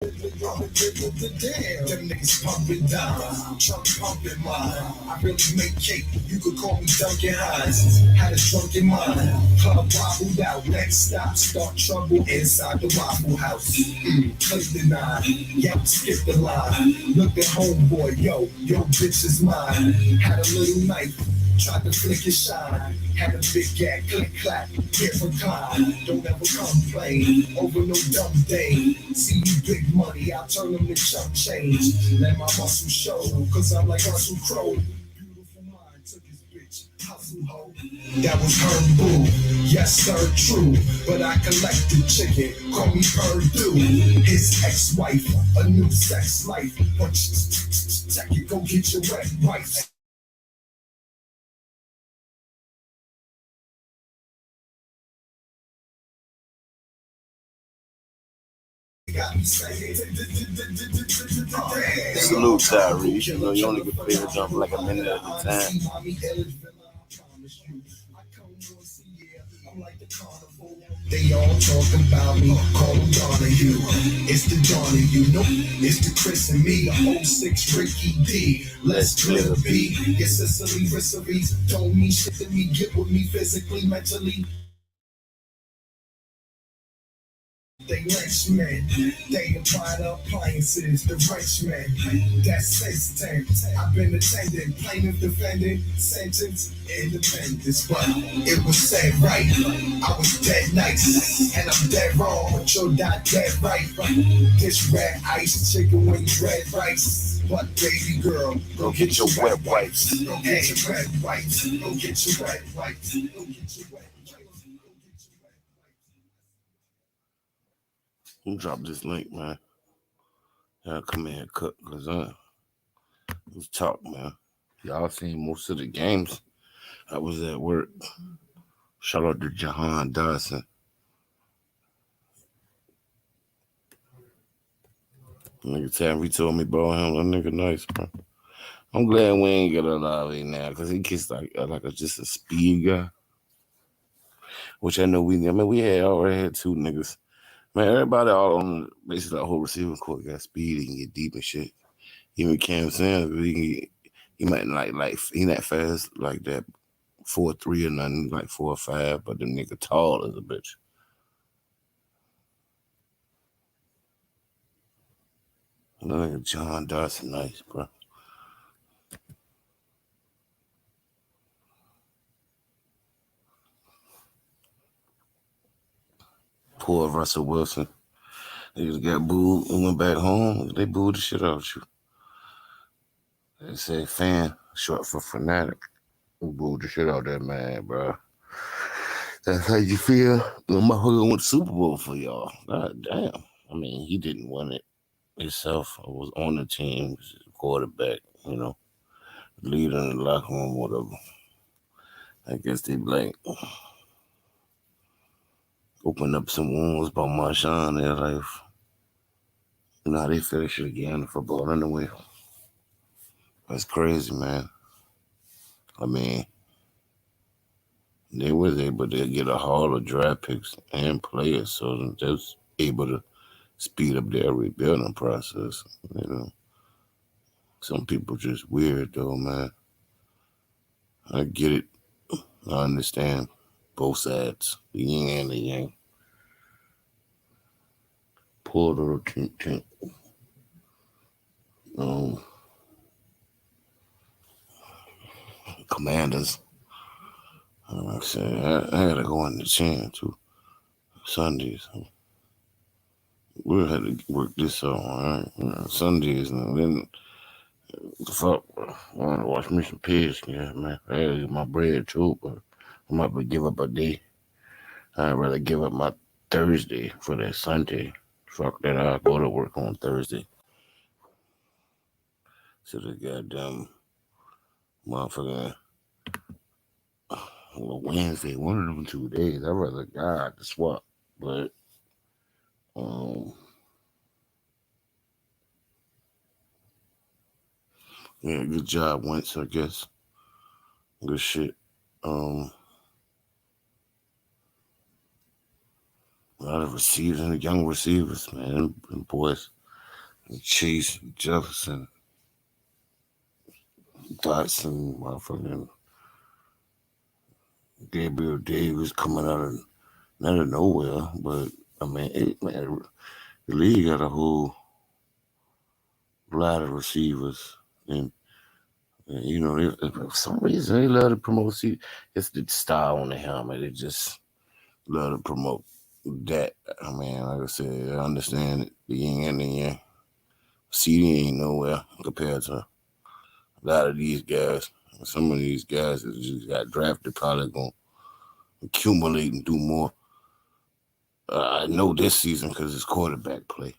Them niggas pumping dimes, trunk pumping mine. I really make cake, you could call me Duncan Hines. Had a drunken mind, club wobbled out. Next stop, start trouble inside the Waffle House. Click the nine, yep, skip the line. Look at homeboy, yo, bitch is mine. Had a little knife. Tried to flick his shine, had a big gag, click clack, get recline. Don't ever complain over no dumb thing. See you big money, I'll turn them to chump change. Let my muscle show, cause I'm like Russell Crowe. Beautiful mind took his bitch, hustle hoe. That was her boo, yes sir, true. But I collected chicken, call me Purdue. His ex-wife, a new sex life. But check it, go get your wet wife. Salute, Tyrese. You know, you only get paid to jump like a minute at a time. They all talking about me, call them Donahue. It's the Donahue, nope, it's the Chris and me, 06 Ricky D. Let's clear the beat. It's Sicily, Risseries, don't mean shit to me, get with me physically, mentally. They lynchmen, they apply the appliances, the wrenchmen, that's sensitive. I've been attending, plaintiff defending, sentence, independence, but it was said right. I was dead nice, and I'm dead wrong, but you're not dead right. This red ice chicken wings, red rice. But baby girl, go get your wet wipes. Go get your wet wipes. Go get your wet wipes. Go get your wet wipes. Who dropped this link, man? Y'all come in and cook, cause let's talk, man. Y'all seen most of the games. I was at work. Shout out to Jahan Dawson. Nigga Tammy told me about him. That nigga nice, bro. I'm glad we ain't got a lot right now, cause he gets like just a speed guy. Which I know we had already had two niggas. Man, everybody all on basically the whole receiving court got speed and get deep and shit. Even Cam Sanders, he might like he not fast like that 4.3 or nothing, like 4.5, but the nigga tall as a bitch. That nigga John Dawson nice, bro. Poor Russell Wilson. He just got booed and went back home. They booed the shit out you. They say fan, short for fanatic. Who booed the shit out that man, bro. That's how you feel? The motherfucker went Super Bowl for y'all. God damn. I mean, he didn't win it himself. I was on the team, quarterback, leader in the locker room, whatever. I guess they like open up some wounds about Marshawn in their life. Nah, they feel they should get in the football anyway. That's crazy, man. I mean, they was able to get a haul of draft picks and players, so they was able to speed up their rebuilding process. Some people just weird though, man. I get it. I understand both sides, the yin and the yang. Poor little tink. Um, Commanders. I said I gotta go on the gym too. Sundays. We'll have to work this out, all right? Sundays, and then the fuck, bro. I want to watch me some pigs, yeah, man. I gotta get my bread too, but I might be give up a day. I'd rather give up my Thursday for that Sunday. Fuck that, I'll go to work on Thursday. So the goddamn motherfucker Wednesday, one of them 2 days. I'd rather God to swap, but um. Yeah, good job, Wentz, I guess. Good shit. A lot of receivers and young receivers, man. And boys. Chase Jefferson, Dotson, motherfucking Gabriel Davis coming out of not of nowhere, but I mean, man, the league got a whole lot of receivers, and you know, for some reason they love to promote. See, it's the star on the helmet. They just love to promote that. I mean, like I said, I understand it, the yin and the yang. CD ain't nowhere compared to a lot of these guys. Some of these guys that just got drafted probably gonna accumulate and do more. I know this season because it's quarterback play.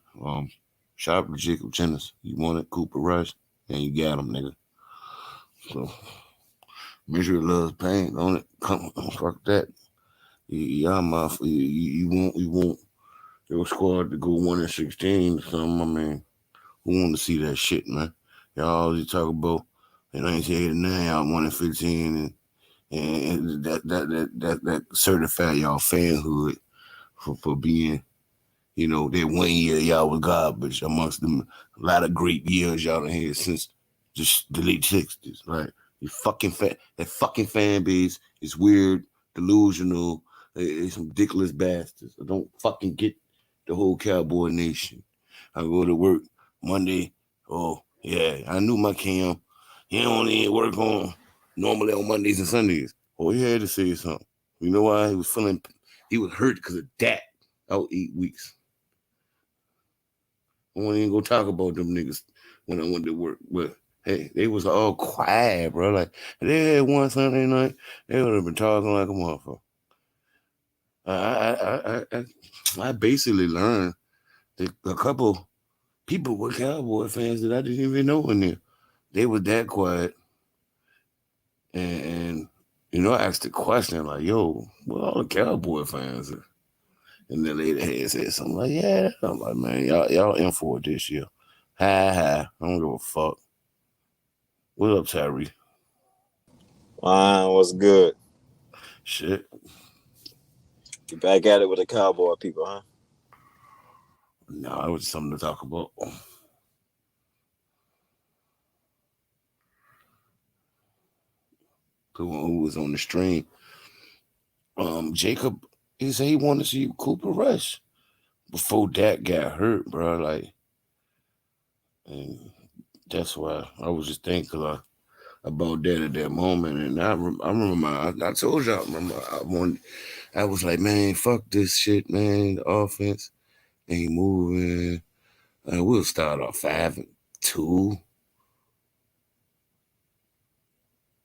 Shout out to Jacob Jennings. You wanted Cooper Rush, and you got him, nigga. So Misery loves pain, don't it? Come fuck that. Y'all you want your squad to go 1-16 or something. I mean, who want to see that shit, man? Y'all always talk about in 1989, y'all 1-15, and that certified y'all fanhood for being, you know, that 1 year y'all was garbage amongst them a lot of great years y'all done had since just the late 60s. Right? You fucking that fucking fan base is weird, delusional. It's some ridiculous bastards. I don't fucking get the whole Cowboy Nation. I go to work Monday. Oh yeah, I knew my Cam. He only work on normally on Mondays and Sundays. Oh, he had to say something. You know why? He was hurt because of that. Out 8 weeks. I won't even go talk about them niggas when I went to work. But hey, they was all quiet, bro. Like they had one Sunday night, they would have been talking like a motherfucker. I basically learned that a couple people were Cowboy fans that I didn't even know in there. They were that quiet, and you know, I asked the question like, "Yo, what all the Cowboy fans?" And the lady had said something like, "Yeah." I'm like, "Man, y'all in for it this year." Hi. I don't give a fuck. What up, Tyree? What's good? Shit. You back at it with the Cowboy people, huh? No, it was something to talk about. Who was on the stream? Jacob, he said he wanted to see Cooper Rush before Dak got hurt, bro. Like, and that's why I was just thinking about that at that moment. And I remember I told y'all, I was like, man, fuck this shit, man. The offense ain't moving. We'll start off 5-2,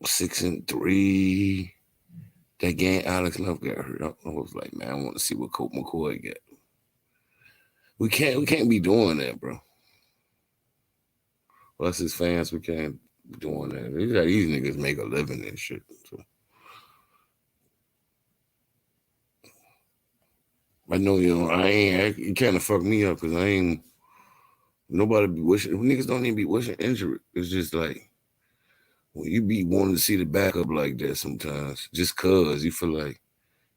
6-3. That game, Alex Love got hurt. I was like, man, I want to see what Colt McCoy got. We can't be doing that, bro. Us as fans, we can't be doing that. These niggas make a living and shit. So I know, you know, you kind of fuck me up because I ain't. Nobody be wishing. Niggas don't even be wishing injury. It's just like when you be wanting to see the backup like that sometimes, just cause you feel like,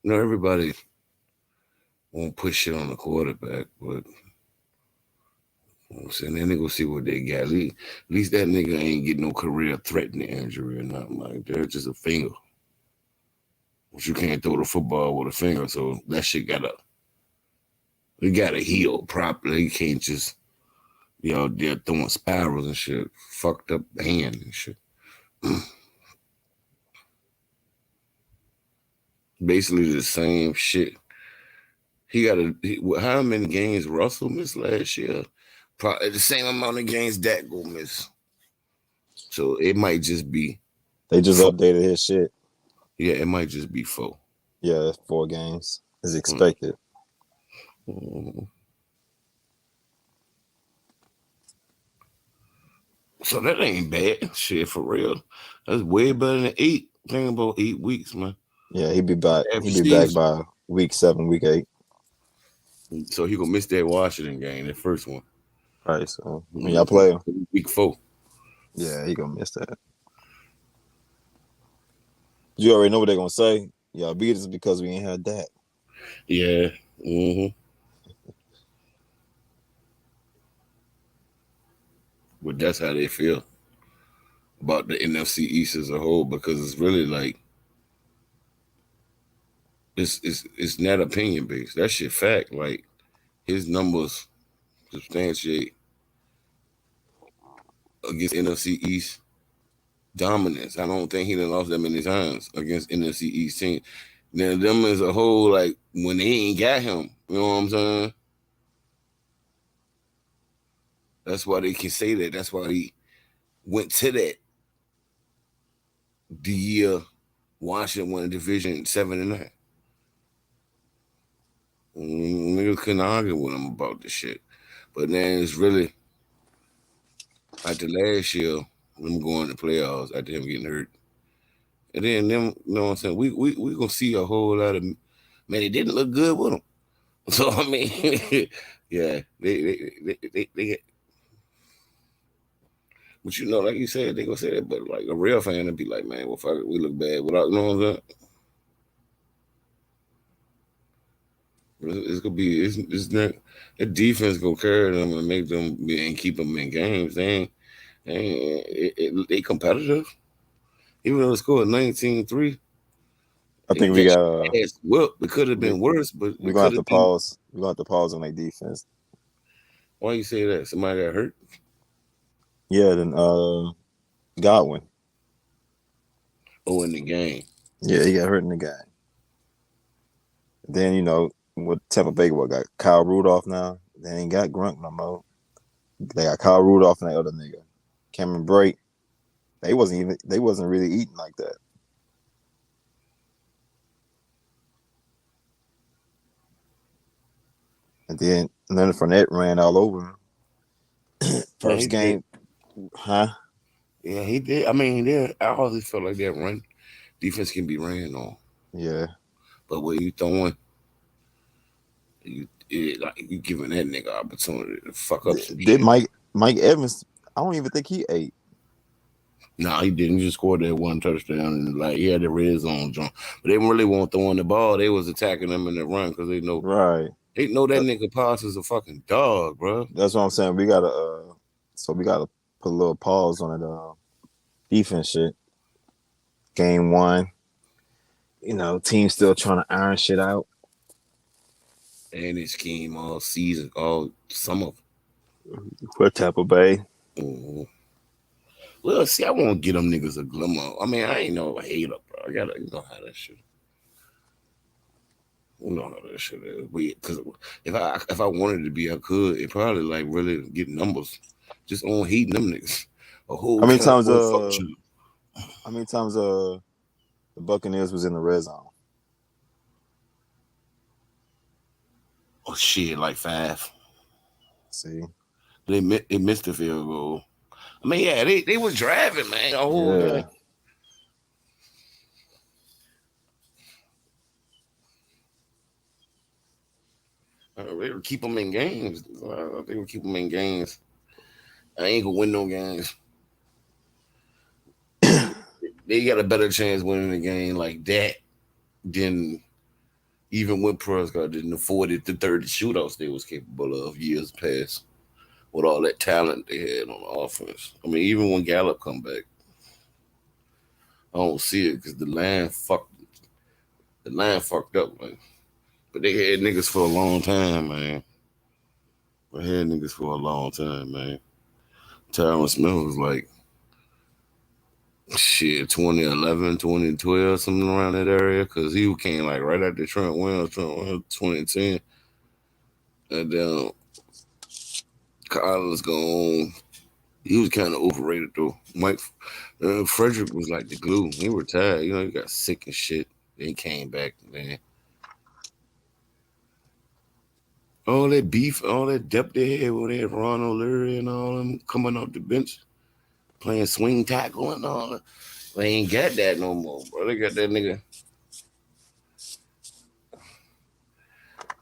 you know, everybody won't put shit on the quarterback, but you know what I'm saying, then they go see what they got. At least that nigga ain't getting no career threatening injury or nothing like that. It's just a finger. But you can't throw the football with a finger, so that shit gotta heal properly. You can't just be out there throwing spirals and shit. Fucked up hand and shit. Basically the same shit. How many games Russell missed last year? Probably the same amount of games Dak go miss. So it might just be They just 4. updated his shit. Yeah, it might just be 4. Yeah, 4 games is expected. Mm-hmm. So that ain't bad. Shit, for real. That's way better than 8. Think about 8 weeks, man. Yeah, he'd be back. Every He'd be back season. by week 7, week 8. So he gonna miss that Washington game, that first one. Right. So when y'all play him, Week 4. yeah, he gonna miss that. You already know what they're gonna say. Y'all beat us because we ain't had that. Yeah. Mm-hmm. But that's how they feel about the NFC East as a whole, because it's really like it's not opinion based. That shit fact. Like his numbers substantiate against NFC East dominance. I don't think he done lost that many times against NFC East team. Now them as a whole, like when they ain't got him, you know what I'm saying? That's why they can say that. That's why he went to that the year Washington won the division 7-9. Niggas couldn't argue with him about this shit. But then it's really after last year, them going to playoffs after him getting hurt. And then them, you know what I'm saying? We gonna see a whole lot of man, it didn't look good with him. So I mean, yeah, they get, but you know, like you said, they gonna say that, but like a real fan would be like, man, well, fuck it, we look bad without, you know what I'm saying? It's gonna be it's not the defense gonna carry them and make them and keep them in games. They competitive, even though they scored 19-3. I think we got. Well, it could have been worse, but we're gonna have to pause. We're gonna have to pause on their defense. Why you say that? Somebody got hurt? Yeah, then Godwin. Oh, in the game. Yeah, he got hurt in the game. Then, you know, with Tampa Bay, got Kyle Rudolph now. They ain't got Grunt no more. They got Kyle Rudolph and that other nigga, Cameron Brate. They wasn't really eating like that. And then Leonard Fournette ran all over him. First game, huh? Yeah, he did. I mean, I always felt like that run defense can be ran on. Yeah. But when you throwing, you giving that nigga opportunity to fuck up some did shit. Mike Evans? I don't even think he ate. Nah, he didn't. He just scored that one touchdown and like he had the red zone jump. But they really weren't throwing the ball. They was attacking them in the run because they know They know that nigga Poss is a fucking dog, bro. That's what I'm saying. We gotta put a little pause on it. Defense shit. Game 1. You know, team still trying to iron shit out. And it scheme all season, all summer. For Tampa Bay. Mm-hmm. Well, see, I won't get them niggas a glimmer. I mean, I ain't no hater, bro. I gotta, you know how that shit. You know how that shit is. Because if I wanted to be, I could. It probably like really get numbers just on hating them niggas. How many times? How many times? The Buccaneers was in the red zone. Oh shit, like 5. See, they missed the field goal. I mean, yeah, they was driving, man. The whole game. They would keep them in games. They would keep them in games. I ain't gonna win no games. They got a better chance winning the game like that than even when Prescott didn't afford it the 30 shootouts they was capable of years past with all that talent they had on the offense. I mean, even when Gallup come back, I don't see it because the line fucked up, man. But they had niggas for a long time, man. Tyron Smith was like, shit, 2011, 2012, something around that area, because he came like right after Trent Williams 2010. And then Collins gone. He was kind of overrated, though. Mike Frederick was like the glue. He retired. You know, he got sick and shit. Then he came back, man. All that beef, all that depth they had with that Ron O'Leary and all them coming off the bench, playing swing tackle and all that. They ain't got that no more, bro. They got that nigga.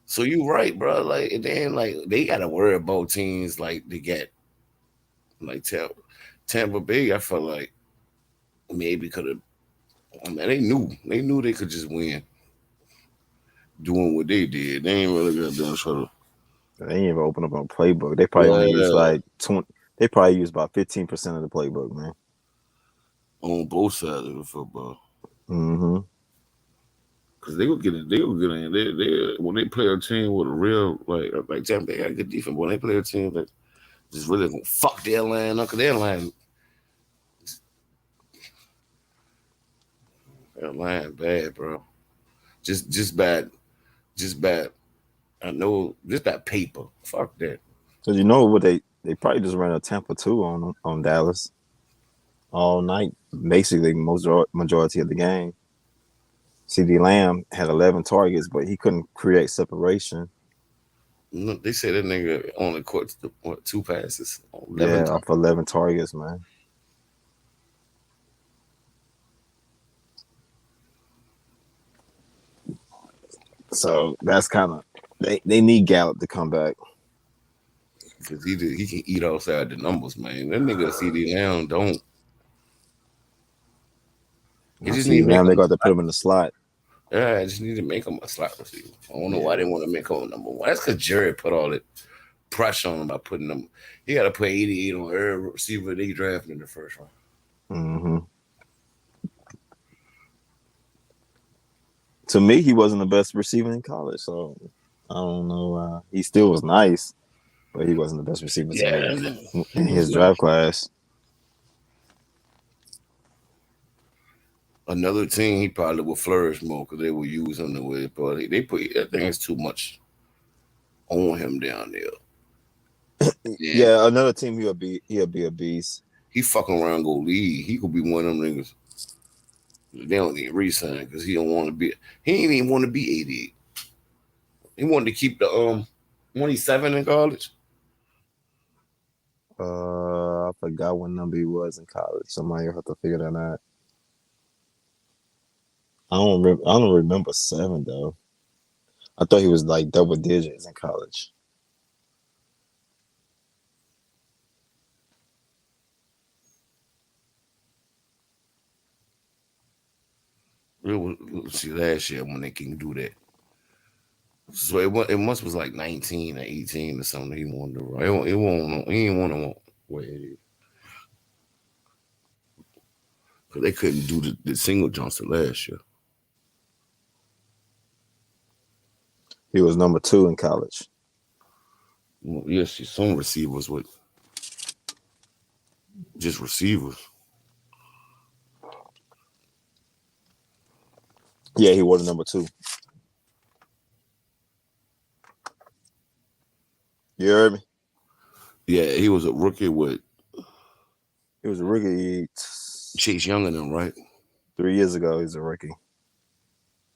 So you right, bro. Like they ain't like they gotta worry about teams like they get like Tampa Bay. I felt like maybe could have. I mean, they knew they could just win doing what they did. They ain't really got done for. They ain't even open up on playbook. They probably only use like They probably use about 15% of the playbook, man. On both sides of the football. Mm-hmm. Cause they will get it. They will get in. They when they play a team with a real like Tampa, they got a good defense. But when they play a team that just really gonna fuck their line up, cause their line bad, bro. Just bad, just bad. I know just that paper. Fuck that. Cause you know what they probably just ran a Tampa 2 on Dallas all night, basically majority of the game. CD Lamb had 11 targets, but he couldn't create separation. They say that nigga only caught 2 passes. 11 yeah, off 11 targets, man. So that's kind of they need Gallup to come back. Cause he can eat outside the numbers, man. That nigga CD Lamb don't. He just need Lamb. They got to put him in the slot. Yeah, I just need to make him a slot receiver. I don't know why they want to make him a number 1. That's because Jerry put all that pressure on him by putting him. He got to put 88 on every receiver they drafted in the first round. Mm-hmm. To me, he wasn't the best receiver in college, so I don't know. He still was nice, but he wasn't the best receiver in his draft class. Another team, he probably would flourish more because they would use him the way, but they put that thing is too much on him down there. Yeah, another team he'll be a beast. He fucking around go lead. He could be one of them niggas. They don't need resign because he don't want to be. He ain't even want to be 88. He wanted to keep the 27 in college. I forgot what number he was in college. Somebody will have to figure that out. I don't remember 7 though. I thought he was like double digits in college. Let's see last year when they can do that. So it must was like 19 or 18 or something. He wanted to run. He didn't want to wait. Because they couldn't do the single Johnson last year. He was number 2 in college. Well, yes, some receivers with just receivers. Yeah, he was number 2. You heard me? Yeah, he was a rookie with. He was a rookie. Chase Young and them, right? 3 years ago, he's a rookie.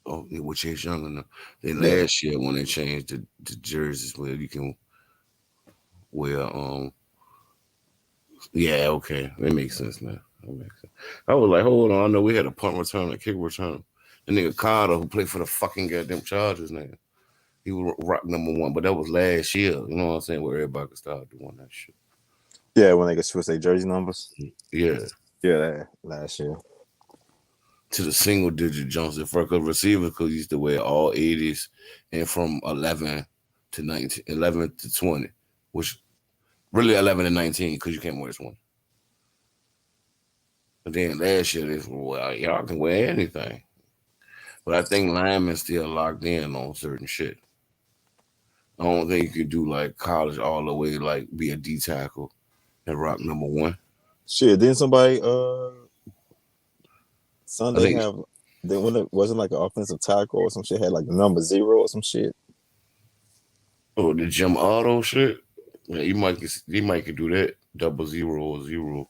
Oh, yeah, with Chase Young and them. Then last year when they changed the jerseys where you can wear yeah, okay. That makes sense now. That makes sense. I was like, hold on, I know we had a punt return, a kick return. The nigga Carter who played for the fucking goddamn Chargers now. He was rock number 1, but that was last year. You know what I'm saying? Where everybody could start doing that shit. Yeah, when they could switch their jersey numbers. Yeah. Yeah, that last year. To the single digit jumps in front of receivers because used to wear all 80s and from 11 to 19, 11 to 20, which really 11 to 19 because you can't wear 20. But then last year, y'all can wear anything. But I think linemen still locked in on certain shit. I don't think you could do like college all the way, like be a D tackle and rock number 1. Shit, didn't somebody Sunday when it wasn't like an offensive tackle or some shit had like the number 0 or some shit? Oh, the Jim Otto shit? Yeah, he might could do that 00 or 0.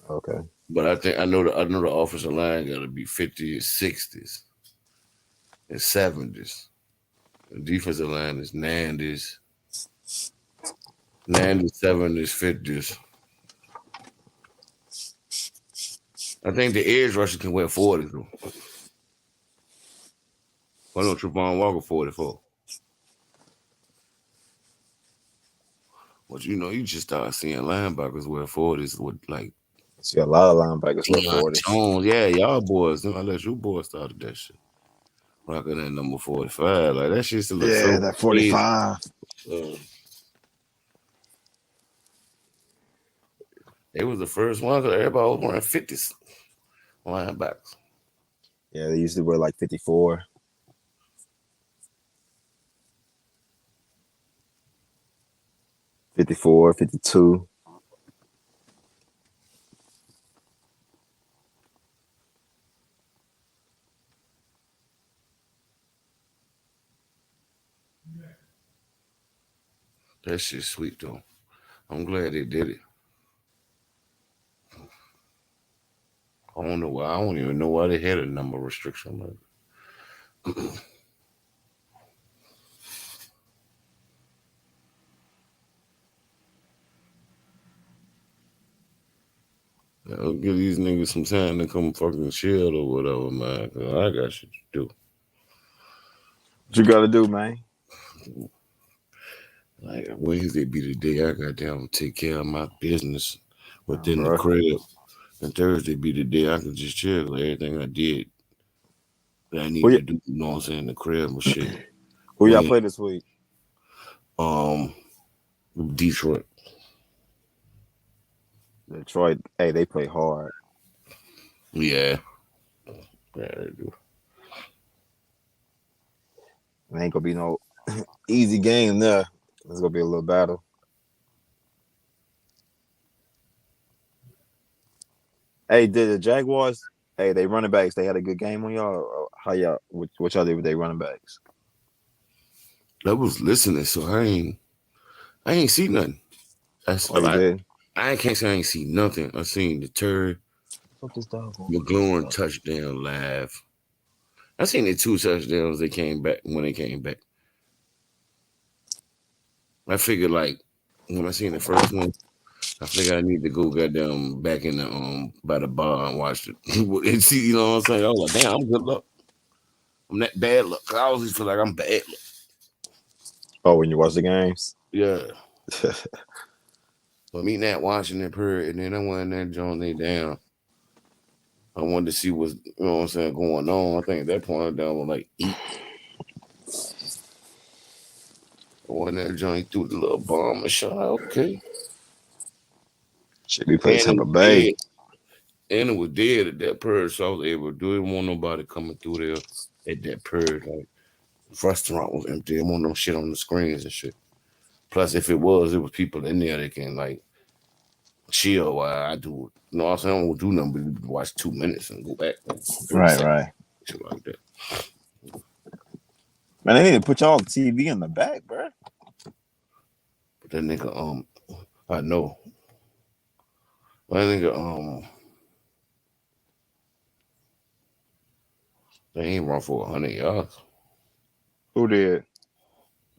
Okay. But I know the offensive line got to be 50s, 60s, and 70s. The defensive line is 90s, 70s, 50s. I think the edge rusher can wear 40s though. Why don't Trevon Walker 44? But you just start seeing linebackers wear 40s with like. See a lot of linebackers wear 40s. Jones, yeah, y'all boys. Unless you boys started that shit. Rocking that number 45. Like that shit still looks so that 45. They was the first one because everybody was wearing 50s linebackers. Yeah, they used to wear like 54. '54, '52. That shit's sweet though. I'm glad they did it. I don't know why. I don't even know why they had a number restriction. I'll give these niggas some time to come fucking chill or whatever, man. 'Cause I got shit to do. What you got to do, man? Like Wednesday be the day I got down to take care of my business within the Bro. crib. And Thursday be the day I can just chill. Like, everything I did that I Who, need y- to do, you know what I'm saying, the crib and shit. who y'all When play this week? um Detroit. Detroit. Hey, they play hard. Yeah. Yeah, they do. It ain't gonna be no easy game there. It's gonna be a little battle. Hey, did the Jaguars? Hey, they running backs. They had a good game on y'all. Or how y'all? What y'all did with they running backs? I was listening, so I ain't see nothing. That's Oh, you like did. I can't say I ain't see nothing. I seen the Terry Fuck this dog on. McLaurin touchdown live. I seen the two touchdowns they came back when they came back. I figured like when I seen the first one, I figured I need to go goddamn back in the by the bar and watch it. And see, you know what I'm saying? I was like, damn, I'm good luck. I'm that bad luck. I always feel like I'm bad luck. Oh, when you watch the games. Yeah. But me not watching that period, and then I went in there and joined they down. I wanted to see what's you know what I'm saying going on. I think at that point down was like 8. I went in there and joined through the little bomb and shot. Okay. Shit, we play And it Tampa was Bay. dead. And it was dead at that period, so I was able to do it. Want nobody coming through there at that period. Like the restaurant was empty. There wasn't no shit on the screens and shit. Plus, if it was people in there that can like chill while I do it. You know what I'm saying? I don't do nothing but watch 2 minutes and go back. 30 Right, seconds. right. Shit like that. Man, they need to put y'all TV in the back, bro. But that nigga, I know. That nigga, they ain't run for 100 yards. Who did?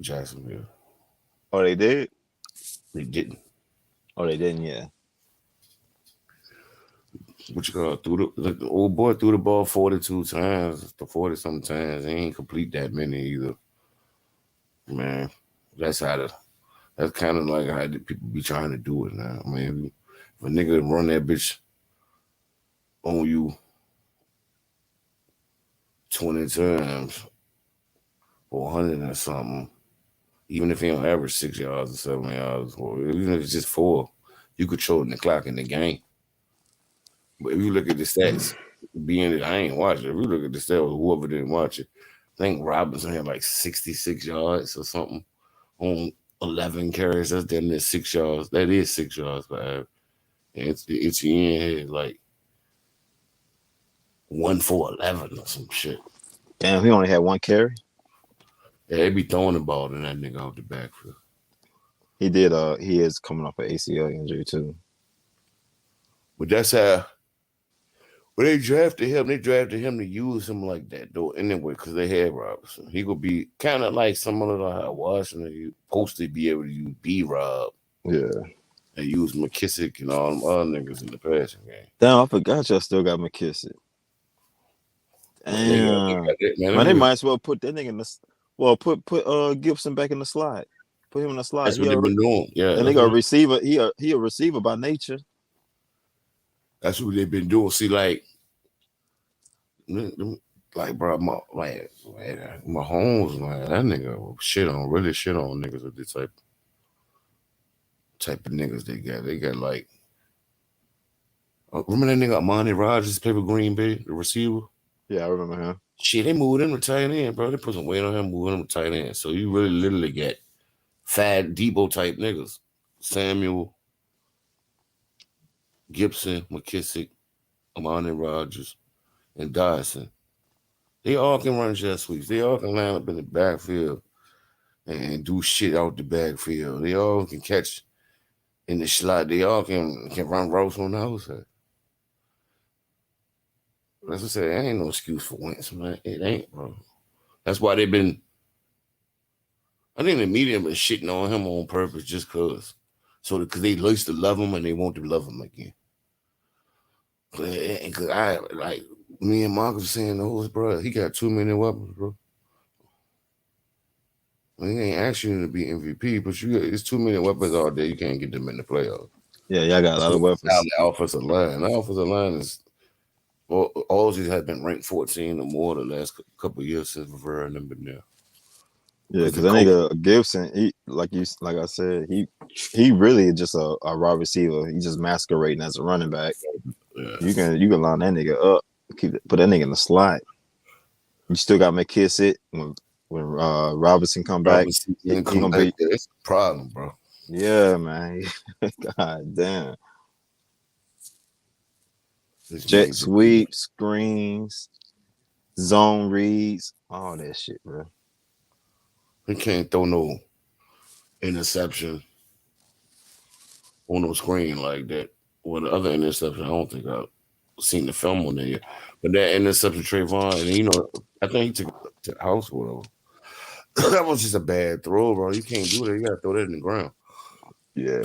Jacksonville. Oh, they did. They didn't. Oh, they didn't. Yeah. What you call it? The old boy threw the ball 42 times, to 40 sometimes. He ain't complete that many either. Man, that's how that's kind of like how the people be trying to do it now. I mean, if a nigga run that bitch on you 20 times or 100 or something, even if he don't average 6 yards or 7 yards, or even if it's just 4, you controlling the clock in the game. But if you look at the stats, I ain't watching. If you look at the stats, whoever didn't watch it, I think Robinson had like 66 yards or something on 11 carries. That's damn near 6 yards. That is 6 yards per average. And it's had like 1 for 11 or some shit. Damn, he only had one carry. Yeah, they be throwing the ball to that nigga off the backfield. He did. He is coming off an ACL injury too. But that's how when they drafted him to use him like that though anyway, because they had Robinson. He could be kind of like someone like how Washington you supposed to be able to use B-Rob Yeah. and use McKissick and all them other niggas in the passing game. Damn, I forgot y'all still got McKissick. Man, they Damn. got that, Man, they man. might as well put that nigga in the. Well, put Gibson back in the slot. Put him in the slot. That's what they've been doing. Yeah, That nigga a receiver. He a receiver by nature. that's what they've been doing. See, like bro, my homes, man, that nigga will really shit on niggas with this type of niggas they got. They got like Remember that nigga Amani Rogers played for Green Bay, the receiver? Yeah, I remember him. Shit, they moved him to tight end, bro. They put some weight on him, moving him to tight end. So you really literally get fat Debo type niggas. Samuel, Gibson, McKissick, Amani Rogers, and Dyson. They all can run jet sweeps. They all can line up in the backfield and do shit out the backfield. They all can catch in the slot. They all can run routes on the outside. That's what I said. There ain't no excuse for Wentz, man. It ain't, bro. That's why they've been. I think the media been shitting on him on purpose just cause. So because they used to love him and they want to love him again. Because I like me and Marcus was saying, oh, bro, he got too many weapons, bro. Well, he ain't asking you to be MVP, but it's too many weapons out there. You can't get them in the playoffs. Yeah, y'all got a lot of weapons. Now the offensive line. The offensive line is all these has been ranked 14 or more the last couple of years since Rivera and them been there. Yeah, because that nigga Gibson, he like I said, he really just a raw receiver. He just masquerading as a running back. Yeah. You can line that nigga up, put that nigga in the slot. You still got McKissick when Robinson come back. He gonna be it's a problem, bro. Yeah, man. God damn. Jet sweep, screens, zone reads, all that shit, bro. He can't throw no interception on no screen like that. Well, the other interception, I don't think I've seen the film on there. But that interception, Trayvon, and I think he took it to the house or whatever. That was just a bad throw, bro. You can't do that. You gotta throw that in the ground. Yeah.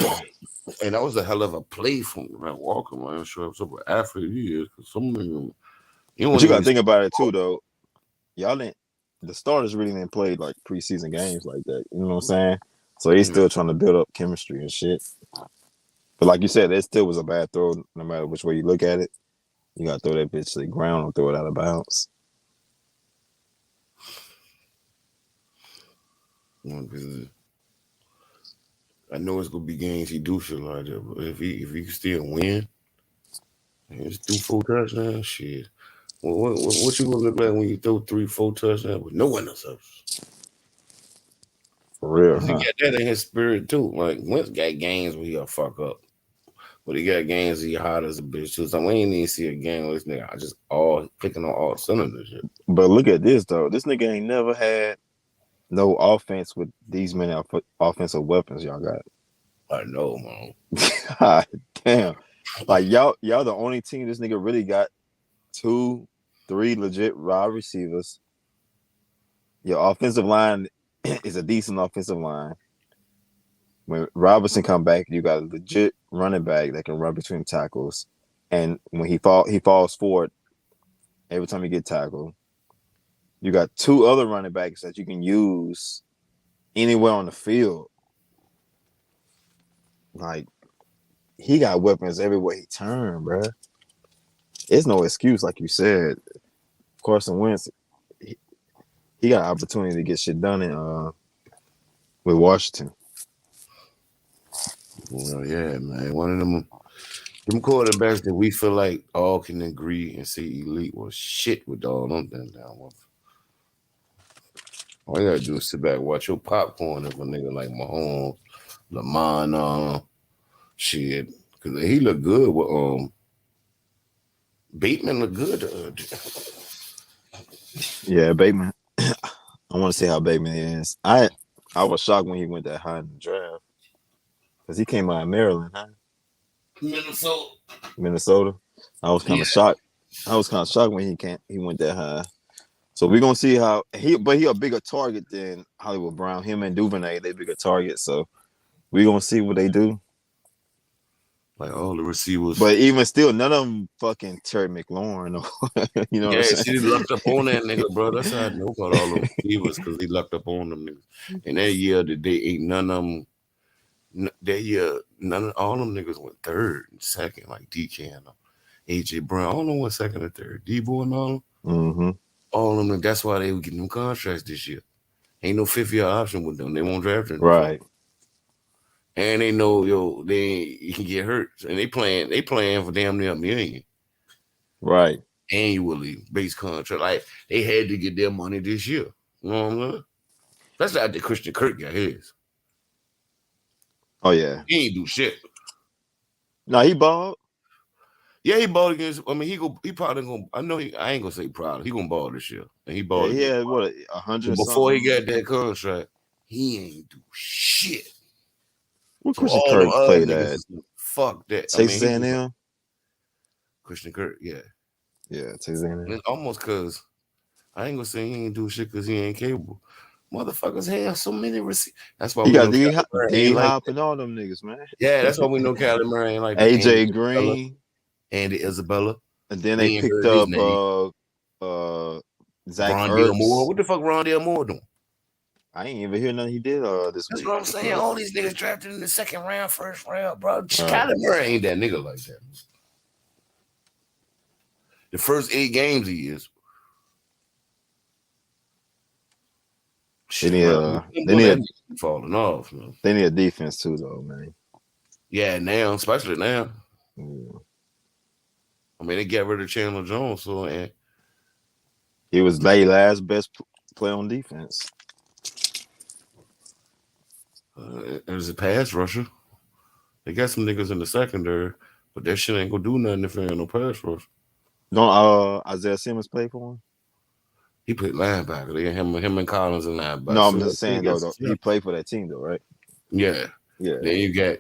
And that was a hell of a play from Matt Walker, man. I'm sure it's over athlete he is. Because some of them, but you gotta think about it too, though. The starters really didn't play like preseason games like that. You know what I'm saying? So he's still trying to build up chemistry and shit. But like you said, that still was a bad throw, no matter which way you look at it. You gotta throw that bitch to the ground or throw it out of bounds. I know it's gonna be games he do shit like that, but if he can still win, and just do 4 touchdowns, shit. What you gonna look like when you throw 3-4 touchdowns with no interceptions? For real, He got that in his spirit too. Like Wentz got games where he'll fuck up, but he got games he hot as a bitch too. So we ain't even see a game where this nigga I just all clicking on all cylinders. Shit. But look at this though. This nigga ain't never had no offense with these many offensive weapons y'all got. I know, man. God damn. Like y'all the only team this nigga really got 2-3 legit raw receivers. Your offensive line is a decent offensive line. When Robinson come back, you got a legit running back that can run between tackles. And when he falls forward every time he get tackled. You got 2 other running backs that you can use anywhere on the field. Like, he got weapons everywhere he turn, bro. There's no excuse, like you said. Carson Wentz, he got an opportunity to get shit done with Washington. Well, yeah, man. One of them quarterbacks that we feel like all can agree and say elite was shit with all them down ones. All you gotta do is sit back and watch your popcorn if a nigga like Mahomes, Lamar, shit. Cause he look good with Bateman look good. Yeah, Bateman. I want to see how Bateman is. I was shocked when he went that high in the draft. Because he came out of Maryland, huh? Minnesota. I was kind of shocked. I was kind of shocked when he went that high. So we're gonna see how he a bigger target than Hollywood Brown. Him and Duvernay, they bigger target. So we're gonna see what they do. Like all the receivers. But even still, none of them fucking Terry McLaurin. You know what I'm saying? See, he lucked up on that nigga, bro. That's how I know about all the receivers, because he lucked up on them niggas. And that year that they ain't none of them. That year, all them niggas went third and second, like DK and AJ Brown. All them went second and third. Debo and all them. Mm-hmm. All of them. That's why they were getting them contracts this year. Ain't no 5th-year option with them. They won't draft them. Right. And they know you can get hurt. And they playing for damn near $1 million Right. annually base contract. Like they had to get their money this year. You know what I'm saying? That's like the Christian Kirk got his. Oh yeah. He ain't do shit. No, he balled. Yeah, he balled against. I mean, he probably gonna. I ain't gonna say proud. He gonna ball this year, and he Yeah, balled. he against. had what 100 Before he something. got that contract, he ain't do shit. What So Christian all Kirk the other played niggas, at? fuck that. I Texas mean, A&M. Christian Kirk, yeah. Yeah, Texas And A&M. it's almost cause I ain't gonna say he ain't do shit because he ain't capable. Motherfuckers have so many receipts. That's why He we got know Kyler Murray D ain't like Hop that. and all them niggas, man. Yeah, that's why we know Kyler Murray ain't like that. AJ Green. Andy Isabella. And then We they ain't picked heard his up name. Zach Rondale Moore. Ertz. What the fuck Rondale Moore doing? I ain't even hear nothing he did this That's week. what I'm saying. All these niggas drafted in the second round, first round, bro. Kyler Murray ain't that nigga like that. The first 8 games he is. They need falling off. Man. They need a defense too, though, man. Yeah, now, especially now. Yeah. I mean, they got rid of Chandler Jones, so and he was their last best play on defense. There's a pass rusher. They got some niggas in the secondary, but that shit ain't gonna do nothing if there ain't no pass rush. Don't Isaiah Simmons play for him? He played linebacker. They got him and Collins in linebacker. No, I'm just saying though, he played for that team though, right? Yeah. Yeah. Then you got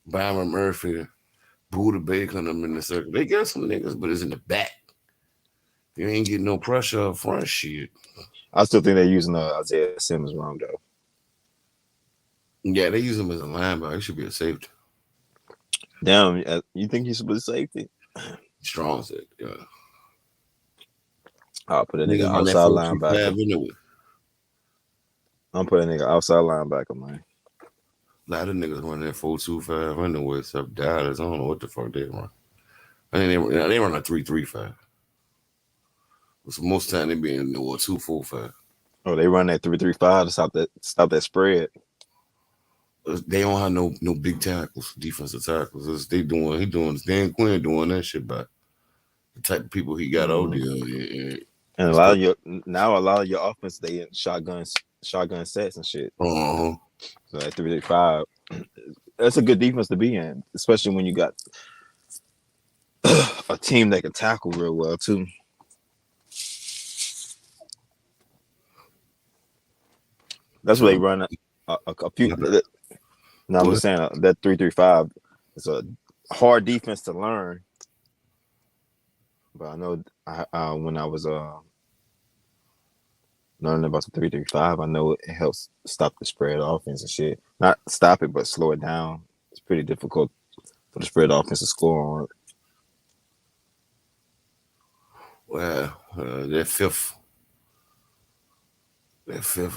Byron Murphy, Buda Baker, them in the circle. They got some niggas, but it's in the back. You ain't getting no pressure up front shit. I still think they're using Isaiah Simmons wrong though. Yeah, they use him as a linebacker. He should be a safety. Damn, you think he should be a safety? Strong safety, yeah. I'll put a nigga outside linebacker. Anyway. I'm putting a nigga outside linebacker, man. A lot of niggas run that 4.25 anyway, except Dallas. I don't know what the fuck they run. I think they run a 3.35. So most time they be in the 2.45. Oh, they run that 3.35 to stop that spread. They don't have no big tackles, defensive tackles. He doing Dan Quinn doing that shit by the type of people he got out there. And a lot of your offense, they in shotgun sets and shit. Uh-huh. So at 3.5, that's a good defense to be in, especially when you got a team that can tackle real well too. That's what they run a few. No, I'm just saying that 3.35 is a hard defense to learn. But I know when I was learning about the 3.35, I know it helps stop the spread offense and shit. Not stop it, but slow it down. It's pretty difficult for the spread offense to score on it. Well, that fifth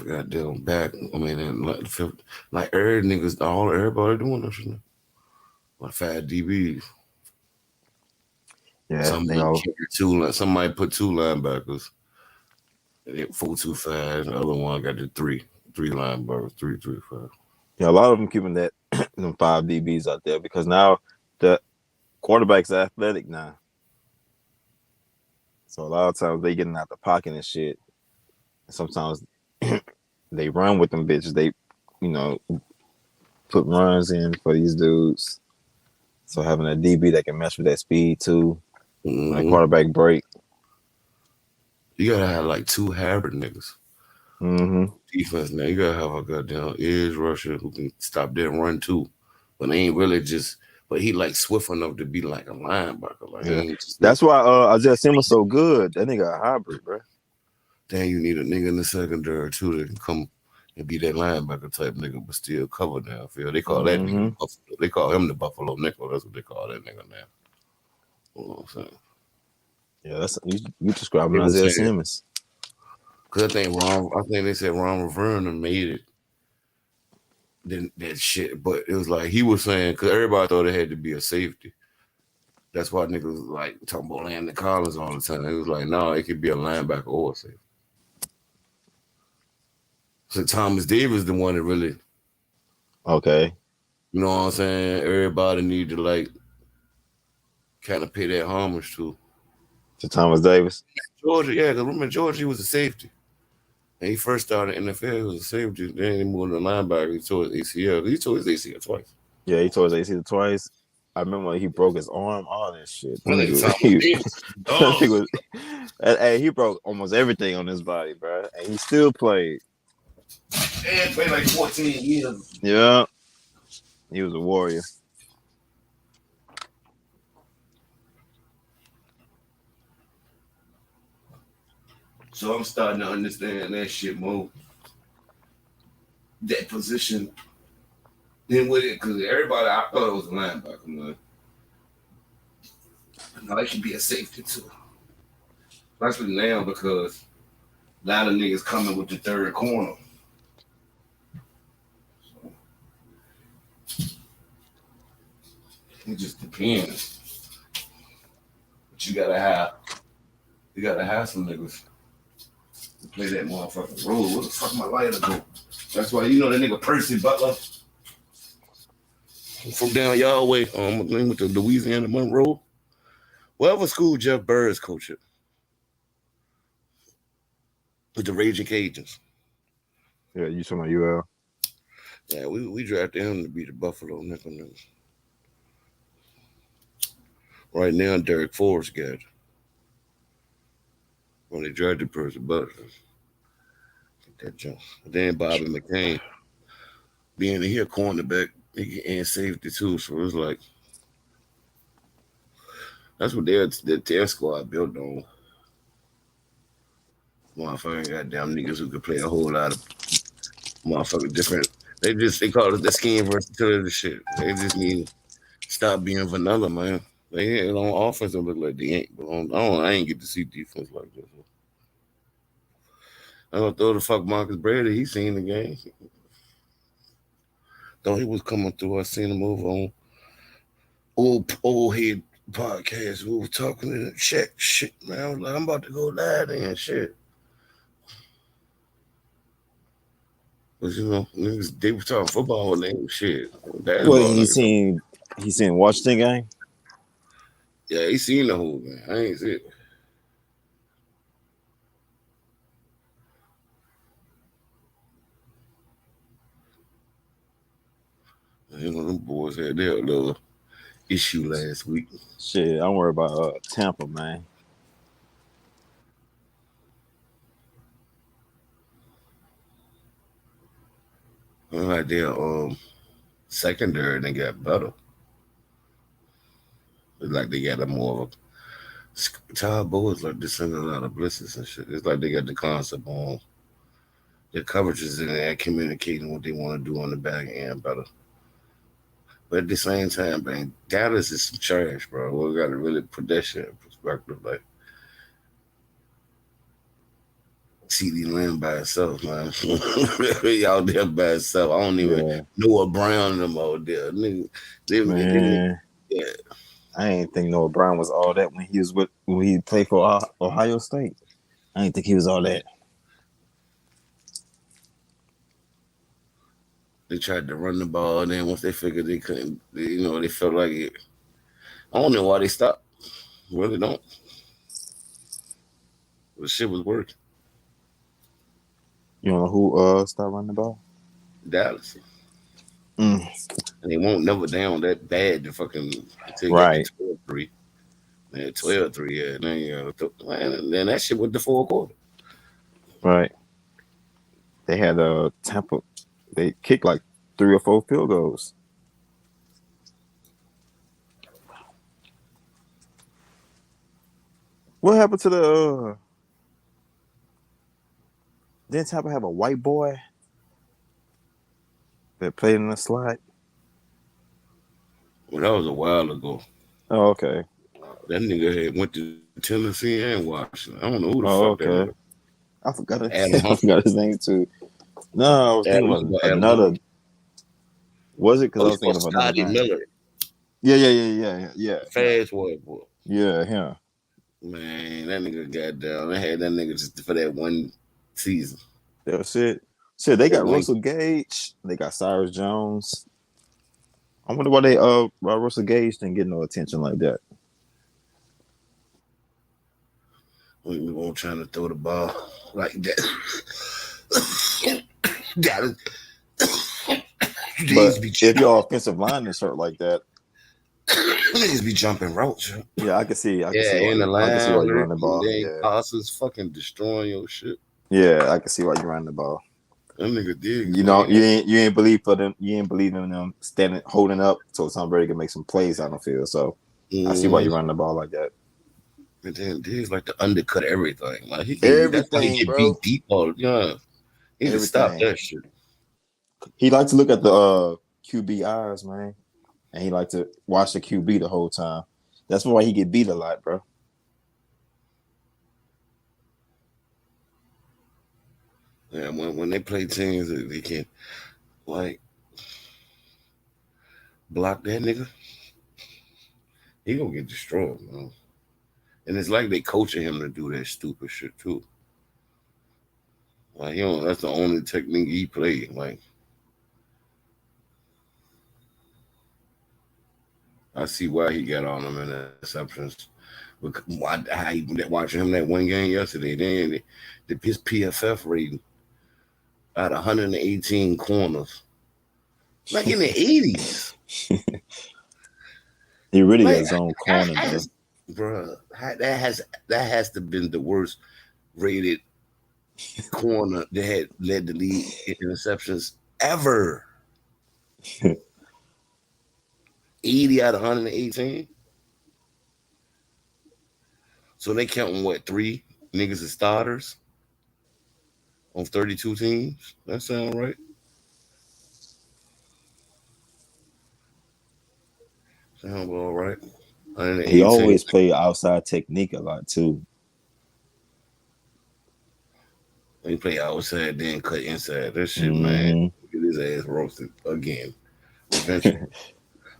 goddamn back. I mean, like fifth, like niggas, everybody doing that shit. Like 5 DBs. Yeah, somebody put 2 linebackers. 4.25. The other one got the three linebackers, 3.35. Yeah, a lot of them keeping that them 5 DBs out there because now the quarterback's athletic now. So a lot of times they getting out the pocket and shit. Sometimes they run with them bitches. They, put runs in for these dudes. So having a DB that can match with that speed too, like quarterback break. You gotta have like 2 hybrid niggas. Defense now. You gotta have a goddamn edge rusher who can stop that run too, but they ain't really just. But he like swift enough to be like a linebacker. Like that's why Isaiah Simmons so good. That nigga a hybrid, bro. Then you need a nigga in the secondary too that can come and be that linebacker type nigga, but still cover downfield. They call that nigga Buffalo. They call him the Buffalo nickel. That's what they call that nigga now. You know what I'm saying? Yeah, that's you describing Isaiah Simmons. Cause I think they said Ron Rivera made it. Then that shit, but it was like he was saying because everybody thought it had to be a safety. That's why niggas was like talking about Landon Collins all the time. It was like, no, it could be a linebacker or a safety. So Thomas Davis the one that really. Okay. You know what I'm saying? Everybody need to like kind of pay that homage To Thomas Davis. Georgia. Yeah, because remember Georgia, he was a safety. And he first started in the NFL, he was a safety. Then he moved to linebacker. He tore his ACL. He tore his ACL twice. Yeah, he tore his ACL twice. I remember when he broke his arm, all that shit. That nigga Thomas Davis, That dog. nigga hey, he broke almost everything on his body, bro. And he still played. And played like 14 years. Yeah. He was a warrior. So I'm starting to understand that shit more. That position. Then with it, because everybody, I thought it was a linebacker, man. No, it should be a safety too. Especially now because a lot of niggas coming with the third corner. So, it just depends. But you gotta have some niggas to play that motherfucking role. Where the fuck my lighter go? That's why you know that nigga Percy Butler from down y'all way, with the Louisiana Monroe. Whatever school Jeff Burris coached at. With the Raging Cajuns. Yeah, you talking about UL? Yeah, we drafted him to be the Buffalo Nickel. Right now, Derek Forrest got it. When they drafted Percy Butler. Get that jump. Then Bobby McCain, being here cornerback, and safety too. So it's like that's what their squad built on. Motherfucking goddamn niggas who could play a whole lot of motherfucking different. They call it the scheme versatility shit. They just need to stop being vanilla, man. They ain't on offense look like they ain't, but I ain't get to see defense like this. I don't throw the fuck Marcus Brady. He seen the game. Thought he was coming through. I seen him over on old head podcast. We were talking in the chat shit, man. I was like, I'm about to go live and shit. But you know, niggas, they were talking football and they ain't shit. Well, he seen Washington game? Yeah, he seen the whole game. I ain't see it. You know, them boys had their little issue last week. Shit, I'm worried about Tampa, man. Like their secondary, they got better. It's like they got a more of a Todd Bowles like this sending a lot of blitzes and shit. It's like they got the concept on their coverages in there, communicating what they want to do on the back end better. But at the same time, man, Dallas is some trash, bro. We got to really put that shit in perspective. Like, CD Lamb by itself, man. He out there by itself. I don't even know what Brown and them out there. Nigga, man. Yeah. I ain't think Noah Brown was all that when he played for Ohio State. I didn't think he was all that. They tried to run the ball, and then once they figured they couldn't, they felt like it. I don't know why they stopped. Really don't. The shit was working. You know who stopped running the ball? Dallas. And they won't never down that bad to fucking right. 12-3. Man, 12-3, yeah. Then that shit went to fourth quarter. Right. They had Tampa. They kicked like 3 or 4 field goals. What happened to the? Didn't Tampa have a white boy that played in the slot? Well, that was a while ago. Oh, okay. That nigga had went to Tennessee and Washington. I don't know who the fuck that was. I forgot his name too. No, I was thinking of another. Was it? Because I was thinking of another Scotty Miller. Yeah. Fast white boy. Yeah. Man, that nigga got down. I had that nigga just for that one season. That was it. Shit, they got Russell Gage. They got Cyrus Jones. I wonder why Russell Gage didn't get no attention like that. We won't trying to throw the ball like that. Got it. But if your offensive line is hurt like that, niggas be jumping routes. yeah, I can see. I can In the why you line, run the ball. then Yeah, Parsons fucking destroying your shit. yeah, I can see why you run the ball. Them nigga did. You know, you ain't believe for them. You ain't believe in them standing, holding up, so Tom Brady can make some plays on the field. So I see why you run the ball like that. And then Diggs like to undercut everything. Like that's why he get bro. beat deep all. Yeah, he need to stop that shit. He like to look at the QB eyes, man, and he like to watch the QB the whole time. That's why he get beat a lot, bro. Yeah, when they play teams that they can like block that nigga, he gonna get destroyed, man. And it's like they coaching him to do that stupid shit too. Like that's the only technique he played. Like I see why he got on them interceptions. Watching him that one game yesterday, then his PFF rating out of 118 corners, like in the 80s. He really got his own corner, bro. That has to been the worst rated corner that had led the league in interceptions ever. 80 out of 118. So they counting what, 3 niggas as starters on 32 teams? That sound right? Sound all right. He always played outside technique a lot too. He play outside, then cut inside. That shit, man. Get his ass roasted again. Eventually.